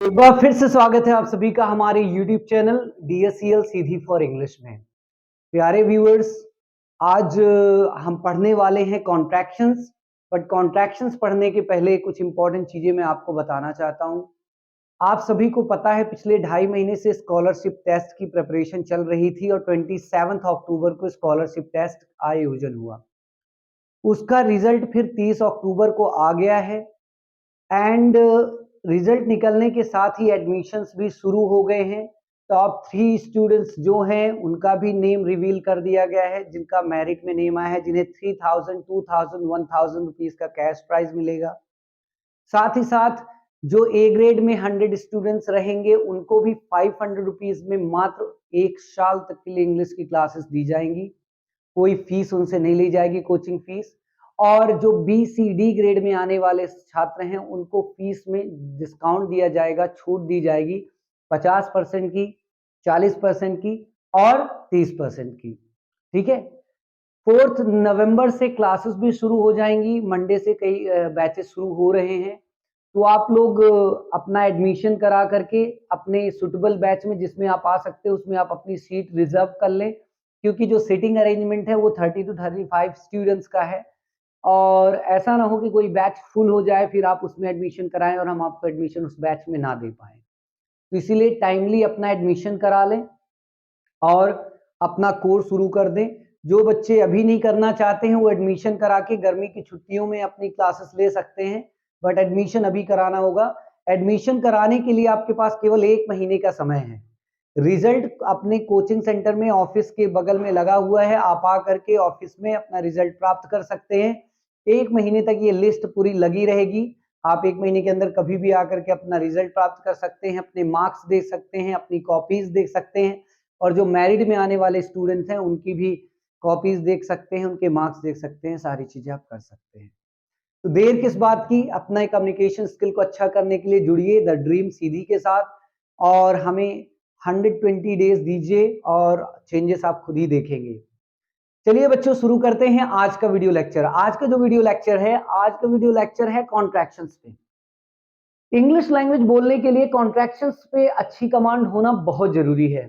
एक बार फिर से स्वागत है आप सभी का हमारे YouTube channel DSCL Sidhi for English में। प्यारे व्यूअर्स, आज हम पढ़ने वाले हैं कॉन्ट्रैक्शंस। बट कॉन्ट्रैक्शंस पढ़ने के पहले कुछ इंपॉर्टेंट चीजें मैं आपको बताना चाहता हूं। आप सभी को पता है पिछले 2.5 महीने से स्कॉलरशिप टेस्ट की प्रिपरेशन चल रही थी और 27 अक्टूबर को स्कॉलरशिप टेस्ट आयोजन हुआ। उसका रिजल्ट फिर 30 अक्टूबर को आ गया है एंड रिजल्ट निकलने के साथ ही एडमिशन्स भी शुरू हो गए हैं। टॉप 3 स्टूडेंट्स जो हैं उनका भी नेम रिवील कर दिया गया है, जिनका मेरिट में नेम आया है, जिन्हें 3000, 2000, 1000 रुपीज का कैश प्राइज मिलेगा। साथ ही साथ जो ए ग्रेड में 100 स्टूडेंट्स रहेंगे उनको भी 500 रुपीज में मात्र 1 साल तक के लिए इंग्लिश की क्लासेस दी जाएंगी। कोई फीस उनसे नहीं ली जाएगी, कोचिंग फीस। और जो बी सी डी ग्रेड में आने वाले छात्र हैं उनको फीस में डिस्काउंट दिया जाएगा, छूट दी जाएगी 50% की, 40% की और 30% की। ठीक है। 4 नवंबर से क्लासेस भी शुरू हो जाएंगी। मंडे से कई बैचेस शुरू हो रहे हैं। तो आप लोग अपना एडमिशन करा करके अपने सुटेबल बैच में जिसमें आप आ सकते हो उसमें आप अपनी सीट रिजर्व कर लें, क्योंकि जो सीटिंग अरेंजमेंट है वो 30 to 35 स्टूडेंट्स का है। और ऐसा ना हो कि कोई बैच फुल हो जाए फिर आप उसमें एडमिशन कराएं और हम आपको एडमिशन उस बैच में ना दे पाए। तो इसीलिए टाइमली अपना एडमिशन करा लें और अपना कोर्स शुरू कर दें। जो बच्चे अभी नहीं करना चाहते हैं वो एडमिशन करा के गर्मी की छुट्टियों में अपनी क्लासेस ले सकते हैं, बट एडमिशन अभी कराना होगा। एडमिशन कराने के लिए आपके पास केवल 1 महीने का समय है। रिजल्ट अपने कोचिंग सेंटर में ऑफिस के बगल में लगा हुआ है, आप आ करके ऑफिस में अपना रिजल्ट प्राप्त कर सकते हैं। 1 महीने तक ये लिस्ट पूरी लगी रहेगी। आप 1 महीने के अंदर कभी भी आकर के अपना रिजल्ट प्राप्त कर सकते हैं, अपने मार्क्स देख सकते हैं, अपनी कॉपीज देख सकते हैं और जो मैरिट में आने वाले स्टूडेंट्स हैं उनकी भी कॉपीज देख सकते हैं, उनके मार्क्स देख सकते हैं, सारी चीजें आप कर सकते हैं। तो देर किस बात की, अपना कम्युनिकेशन स्किल को अच्छा करने के लिए जुड़िए द ड्रीम सीधी के साथ और हमें 120 डेज दीजिए और चेंजेस आप खुद ही देखेंगे। चलिए बच्चों, शुरू करते हैं आज का वीडियो लेक्चर। आज का जो वीडियो लेक्चर है कॉन्ट्रैक्शंस पे। इंग्लिश लैंग्वेज बोलने के लिए कॉन्ट्रैक्शंस पे अच्छी कमांड होना बहुत जरूरी है।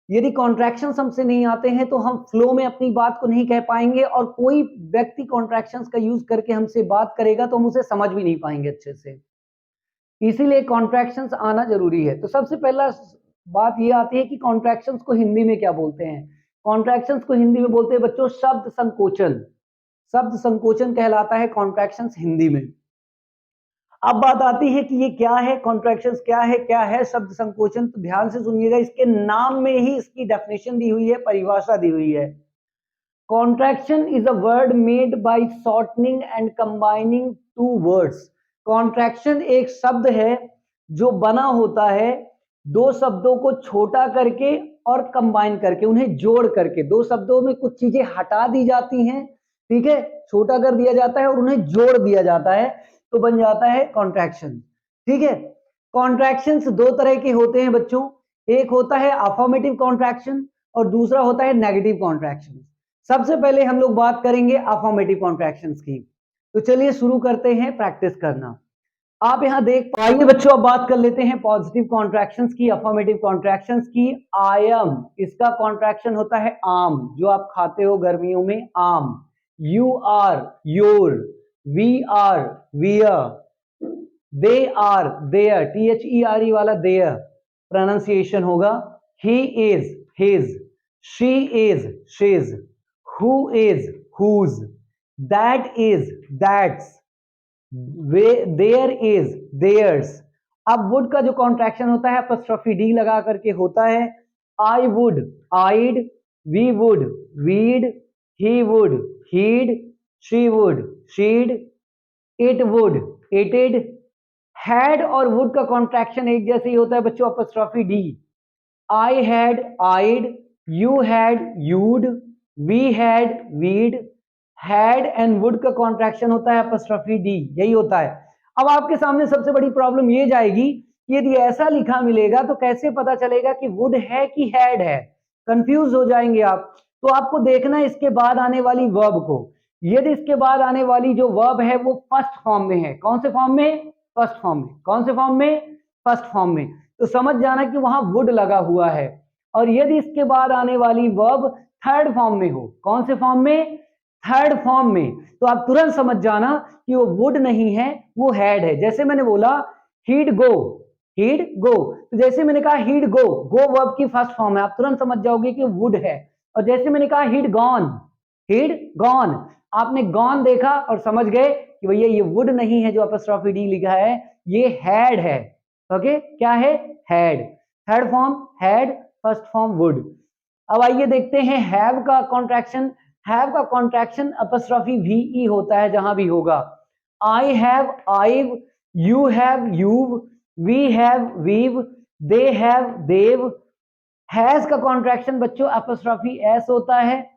यदि कॉन्ट्रैक्शंस हमसे नहीं आते हैं तो हम फ्लो में अपनी बात को नहीं कह पाएंगे और कोई व्यक्ति कॉन्ट्रैक्शंस का यूज करके हमसे बात करेगा तो हम उसे समझ भी नहीं पाएंगे अच्छे से। इसीलिए कॉन्ट्रैक्शंस आना जरूरी है। तो सबसे पहला बात ये आती है कि कॉन्ट्रैक्शंस को हिंदी में क्या बोलते हैं। कॉन्ट्रैक्शंस को हिंदी में बोलते हैं बच्चों शब्द संकोचन। शब्द संकोचन कहलाता है कॉन्ट्रैक्शंस हिंदी में। अब बात आती है कि ये क्या है, कॉन्ट्रैक्शंस क्या है शब्द संकोचन। तो ध्यान से सुनिएगा, इसके नाम में ही इसकी डेफिनेशन दी हुई है, परिभाषा दी हुई है। Contraction is a word made by shortening and combining two words. Contraction एक शब्द है जो बना होता है दो शब्दों को छोटा करके और कंबाइन करके, उन्हें जोड़ करके। दो शब्दों में कुछ चीजें हटा दी जाती हैं, ठीक है, छोटा कर दिया जाता है और उन्हें जोड़ दिया जाता है, तो बन जाता है कॉन्ट्रैक्शन। ठीक है। कॉन्ट्रैक्शंस दो तरह के होते हैं बच्चों, एक होता है अफर्मेटिव कॉन्ट्रैक्शन और दूसरा होता है नेगेटिव कॉन्ट्रैक्शन। सबसे पहले हम लोग बात करेंगे अफर्मेटिव कॉन्ट्रैक्शंस की। तो चलिए शुरू करते हैं प्रैक्टिस करना। आप यहां देख पाइए बच्चों, अब बात कर लेते हैं पॉजिटिव कॉन्ट्रैक्शंस की, अफर्मेटिव कॉन्ट्रैक्शंस की। आई एम, इसका कॉन्ट्रैक्शन होता है आम, जो आप खाते हो गर्मियों में, आम। You are, you're. We are, we're. They are, they're, THERE वाला देयर प्रोनाउंसिएशन होगा। He is, he's. She is, she's. Who is, whose। That is, that's। There is, theirs। अब would का जो कॉन्ट्रैक्शन होता है अपॉस्ट्रोफी डी लगा करके होता है। I would, I'd। We would, we'd। He would, he'd। She would, she'd। It would, it'd। Had और would का कॉन्ट्रैक्शन एक जैसे ही होता है बच्चों, apostrophe D. I had, I'd। You had, you'd। We had, we'd। had and would का contraction होता है अपॉस्ट्रोफी डी, यही होता है। अब आपके सामने सबसे बड़ी प्रॉब्लम ये जाएगी कि यदि ऐसा लिखा मिलेगा तो कैसे पता चलेगा कि वुड है कि हैड है। कंफ्यूज हो जाएंगे आप। तो आपको देखना है इसके बाद आने वाली वर्ब को। यदि इसके बाद आने वाली जो वर्ब है वो फर्स्ट फॉर्म में है, कौन से फॉर्म में, फर्स्ट फॉर्म में। कौन से फॉर्म में, फर्स्ट फॉर्म में, तो समझ जाना कि वहां वुड लगा हुआ है। और यदि इसके बाद आने वाली वर्ब थर्ड फॉर्म में हो, कौन से फॉर्म में? थर्ड फॉर्म में, तो आप तुरंत समझ जाना कि वो वुड नहीं है, वो हैड है। जैसे मैंने बोला हीड गो, हीड गो, तो जैसे मैंने कहा हीड गो, गो वर्ब की फर्स्ट फॉर्म है, आप तुरंत समझ जाओगे कि वुड है। और जैसे मैंने कहा हीड गॉन, हीड गॉन, आपने गॉन देखा और समझ गए कि भैया ये वुड नहीं है जो अपॉस्ट्रोफी डी लिखा है, ये हैड है। ओके, क्या है? Had. Third form had, first form would. अब आइए देखते हैं हैव का कॉन्ट्रैक्शन। हैव का कॉन्ट्रैक्शन अपॉस्ट्रोफी वी होता है जहां भी होगा। I have, I've, you have, you've, we have, we've, they have, they've. Has का कॉन्ट्रैक्शन बच्चों अपॉस्ट्रोफी एस होता है।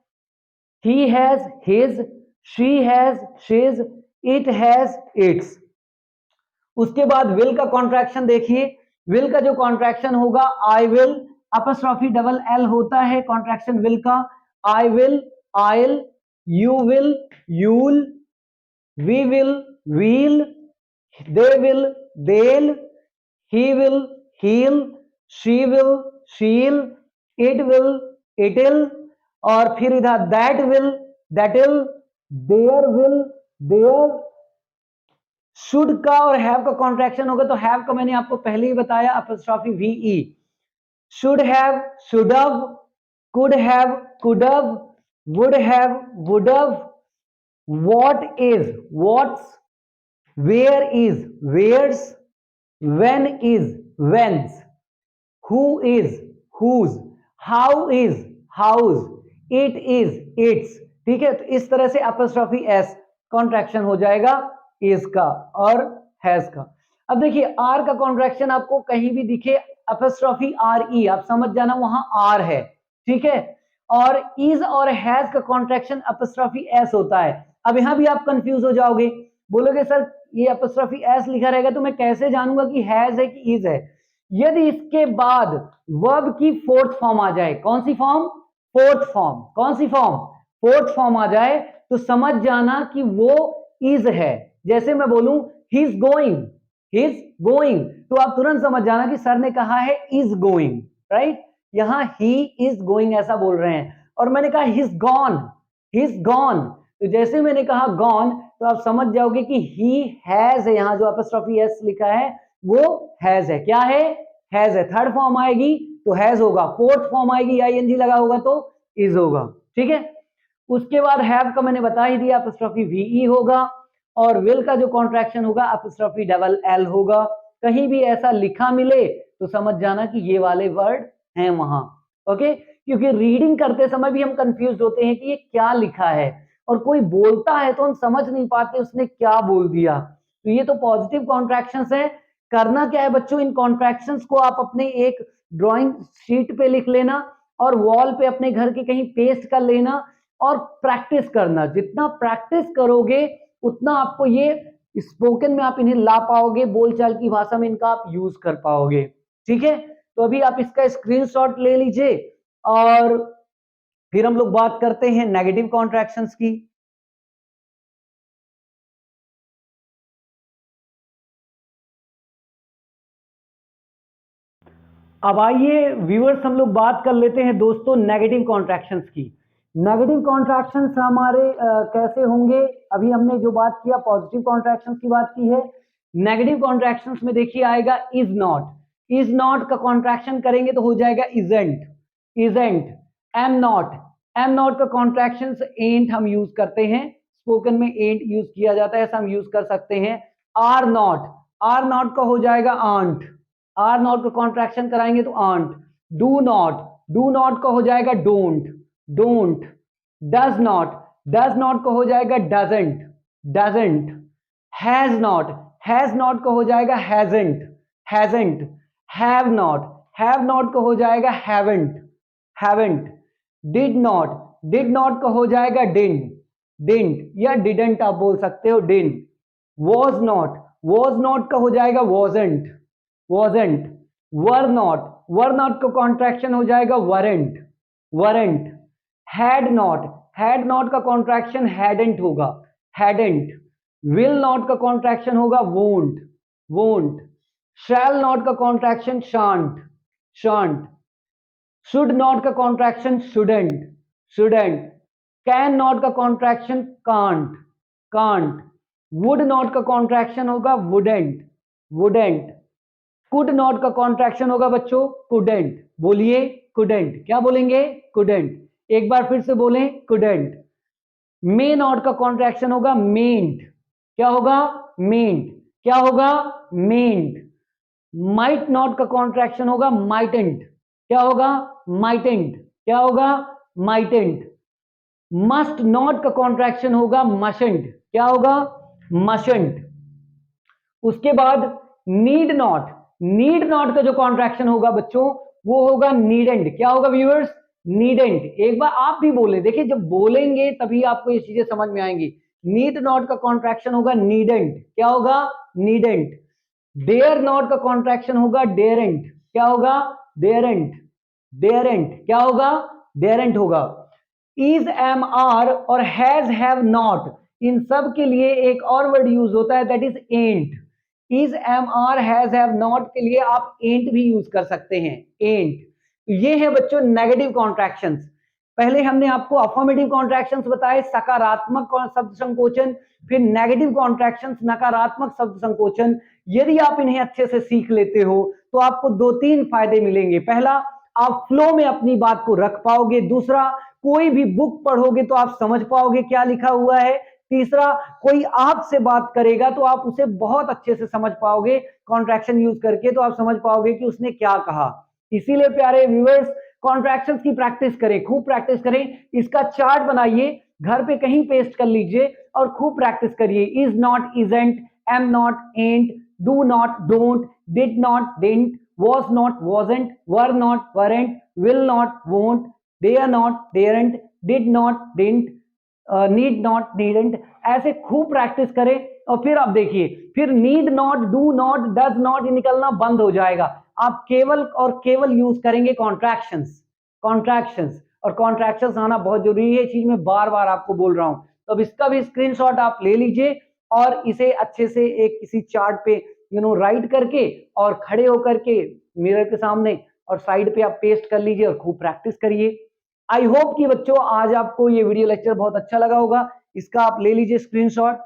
he has his, she has she's, it has its। उसके बाद will का कॉन्ट्रैक्शन देखिए, will का जो कॉन्ट्रैक्शन होगा I will, apostrophe double L होता है कॉन्ट्रैक्शन will का। I will, I'll, you will, you'll, we will, we'll, they will, they'll, he will, he'll, she will, she'll, it will, it'll, और फिर इधर that will, that'll, will, there। Should का और have का contraction होगा, तो have का मैंने आपको पहले ही बताया apostrophe V E. Should have, should have, could have, could have, would have, would have, what is, what's, where is, where's, when is, when's, who is, whose, how is, house, it is, its। ठीक है, तो इस तरह से apostrophe S contraction हो जाएगा is का और has का। अब देखिए r का कॉन्ट्रैक्शन आपको कहीं भी दिखे अपॉस्ट्रोफी आर ई, आप समझ जाना वहां r है। ठीक है, और is और has का कॉन्ट्रैक्शन अपॉस्ट्रोफी s होता है। अब यहां भी आप कंफ्यूज हो जाओगे, बोलोगे सर ये अपॉस्ट्रोफी s लिखा रहेगा तो मैं कैसे जानूंगा कि has है कि is है? यदि इसके बाद वर्ब की फोर्थ फॉर्म आ जाए, कौन सी फॉर्म? Fourth form. कौन सी फॉर्म? फोर्थ फॉर्म आ जाए तो समझ जाना कि वो इज है। जैसे मैं बोलूं he is going, he is going, तो आप तुरंत समझ जाना कि सर ने कहा है इज गोइंग, राइट? यहां ही इज गोइंग ऐसा बोल रहे हैं। और मैंने कहा he is gone, he is gone, तो जैसे मैंने कहा गॉन तो आप समझ जाओगे कि ही हैज है, यहां जो अपॉस्ट्रोफी एस लिखा है वो हैज है। क्या है? हैज है। थर्ड फॉर्म आएगी तो हैज होगा, फोर्थ फॉर्म आएगी आईएनजी लगा होगा तो इज होगा। ठीक है, उसके बाद हैव का मैंने बता ही दिया अपॉस्ट्रोफी वीई होगा, और विल का जो कॉन्ट्रैक्शन होगा अपॉस्ट्रोफी डबल एल होगा। कहीं भी ऐसा लिखा मिले तो समझ जाना कि ये वाले वर्ड हैं वहां। ओके, क्योंकि रीडिंग करते समय भी हम कंफ्यूज होते हैं कि ये क्या लिखा है, और कोई बोलता है तो हम समझ नहीं पाते उसने क्या बोल दिया। तो ये तो पॉजिटिव कॉन्ट्रैक्शंस है। करना क्या है बच्चों, इन कॉन्ट्रैक्शंस को आप अपने एक ड्राइंग शीट पे लिख लेना और वॉल पे अपने घर के कहीं पेस्ट कर लेना और प्रैक्टिस करना। जितना प्रैक्टिस करोगे उतना आपको ये स्पोकन में आप इन्हें ला पाओगे, बोलचाल की भाषा में इनका आप यूज कर पाओगे। ठीक है, तो अभी आप इसका स्क्रीनशॉट ले लीजिए और फिर हम लोग बात करते हैं नेगेटिव कॉन्ट्रैक्शंस की। अब आइए व्यूअर्स हम लोग बात कर लेते हैं दोस्तों नेगेटिव कॉन्ट्रैक्शंस की। नेगेटिव कॉन्ट्रैक्शंस हमारे कैसे होंगे? अभी हमने जो बात किया पॉजिटिव कॉन्ट्रैक्शंस की बात की है। नेगेटिव कॉन्ट्रैक्शंस में देखिए आएगा इज नॉट। इज नॉट का कॉन्ट्रैक्शन करेंगे तो हो जाएगा isn't, isn't. Am not, am not का कॉन्ट्रैक्शन एंट हम यूज करते हैं, स्पोकन में एंट यूज किया जाता है, ऐसा हम यूज कर सकते हैं। आर नॉट, आर नॉट का हो जाएगा आंट, आर नॉट का कॉन्ट्रैक्शन कराएंगे तो aren't. Do not, do not का हो जाएगा don't, don't. Does not, does not का हो जाएगा doesn't, doesn't. Has not, has not का हो जाएगा hasn't, hasn't. Have not, have not का हो जाएगा haven't, haven't. Did not, did not का हो जाएगा डिंट, डिंट या डिडंट आप बोल सकते हो, didn't. Was not, was not का हो जाएगा wasn't, wasn't। were not, were not का कॉन्ट्रैक्शन हो जाएगा weren't, weren't। had not का कॉन्ट्रैक्शन hadn't होगा, hadn't। will not का कॉन्ट्रैक्शन होगा won't, won't। शैल नॉट का contraction shan't, shan't. Should not का contraction shouldn't, shouldn't. Can not का contraction can't, can't. Would not का कॉन्ट्रैक्शन होगा वुडेंट, वुडेंट। कुड नॉट का कॉन्ट्रैक्शन होगा बच्चों कुडेंट। बोलिए कुडेंट, क्या बोलेंगे? कुडेंट। एक बार फिर से बोलें कुडेंट। मे नॉट का कॉन्ट्रैक्शन होगा मेंट, क्या होगा? मेंट, क्या होगा? मेंट। माइट नॉट का कॉन्ट्रैक्शन होगा माइटेंट, क्या होगा? माइटेंट, क्या होगा? माइटेंट। मस्ट नॉट का कॉन्ट्रैक्शन होगा मशंट, क्या होगा? मशंट। उसके बाद नीड नॉट, नीड नॉट का जो कॉन्ट्रैक्शन होगा बच्चों वो होगा नीडेंट, क्या होगा व्यूअर्स? नीडेंट। एक बार आप भी बोले, देखिए जब बोलेंगे तभी आपको ये चीजें समझ में आएंगी। नीड नॉट का कॉन्ट्रैक्शन होगा नीडेंट, क्या होगा? नीडेंट। डेयर नॉट का कॉन्ट्रैक्शन होगा डेयरेंट, क्या होगा? डेयरेंट, डेयरेंट, क्या होगा? डेयरेंट होगा। इज एम आर और हैज हैव नॉट, इन सब के लिए एक और वर्ड यूज होता है that is ain't. Is am are has have not के लिए आप एंट भी यूज कर सकते हैं, एंट। ये है बच्चों नेगेटिव कॉन्ट्रैक्शंस। पहले हमने आपको अफर्मेटिव कॉन्ट्रैक्शंस बताए, सकारात्मक शब्द संकोचन, फिर नेगेटिव कॉन्ट्रैक्शंस, नकारात्मक शब्द संकोचन। यदि आप इन्हें अच्छे से सीख लेते हो तो आपको 2-3 फायदे मिलेंगे। पहला, आप फ्लो में अपनी बात को रख पाओगे। दूसरा, कोई भी बुक पढ़ोगे तो आप समझ पाओगे क्या लिखा हुआ है। तीसरा, कोई आपसे बात करेगा तो आप उसे बहुत अच्छे से समझ पाओगे, कॉन्ट्रैक्शन यूज करके तो आप समझ पाओगे कि उसने क्या कहा। इसीलिए प्यारे व्यूअर्स, कॉन्ट्रैक्शंस की प्रैक्टिस करें, खूब प्रैक्टिस करें। इसका चार्ट बनाइए, घर पे कहीं पेस्ट कर लीजिए और खूब प्रैक्टिस करिए। Is not, isn't, am not, ant, do not, don't, did not, didn't, was not, wasn't, were not, weren't, will not, won't, dare not, daren't, did not, didn't, need not, needn't. ऐसे खूब practice करें और फिर आप देखिए, फिर need not, do not, does not निकलना बंद हो जाएगा। आप केवल और केवल यूज करेंगे कॉन्ट्रैक्शंस, कॉन्ट्रैक्शंस। और कॉन्ट्रैक्शंस आना बहुत जरूरी है, ये चीज मैं बार बार आपको बोल रहा हूं। तो अब इसका भी स्क्रीनशॉट आप ले लीजिए और इसे अच्छे से एक किसी चार्ट पे राइट करके और खड़े होकर के मिरर के सामने और साइड पे आप पेस्ट कर लीजिए और खूब प्रैक्टिस करिए। आई होप कि बच्चों आज आपको ये वीडियो लेक्चर बहुत अच्छा लगा होगा। इसका आप ले लीजिए स्क्रीनशॉट।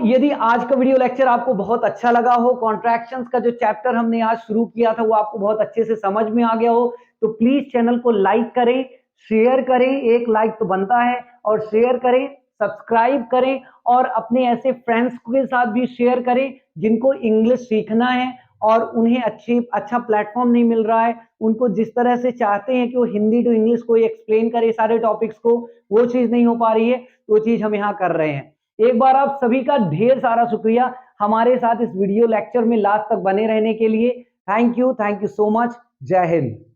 यदि आज का वीडियो लेक्चर आपको बहुत अच्छा लगा हो, कॉन्ट्रैक्शंस का जो चैप्टर हमने आज शुरू किया था वो आपको बहुत अच्छे से समझ में आ गया हो, तो प्लीज चैनल को लाइक करें, शेयर करें, एक लाइक तो बनता है, और शेयर करें, सब्सक्राइब करें और अपने ऐसे फ्रेंड्स के साथ भी शेयर करें जिनको इंग्लिश सीखना है और उन्हें अच्छा प्लेटफॉर्म नहीं मिल रहा है। उनको जिस तरह से चाहते हैं कि वो हिंदी टू इंग्लिश को एक्सप्लेन करे सारे टॉपिक्स को, वो चीज नहीं हो पा रही है, वो चीज हम यहाँ कर रहे हैं। एक बार आप सभी का ढेर सारा शुक्रिया हमारे साथ इस वीडियो लेक्चर में लास्ट तक बने रहने के लिए। Thank you so much. जय हिंद।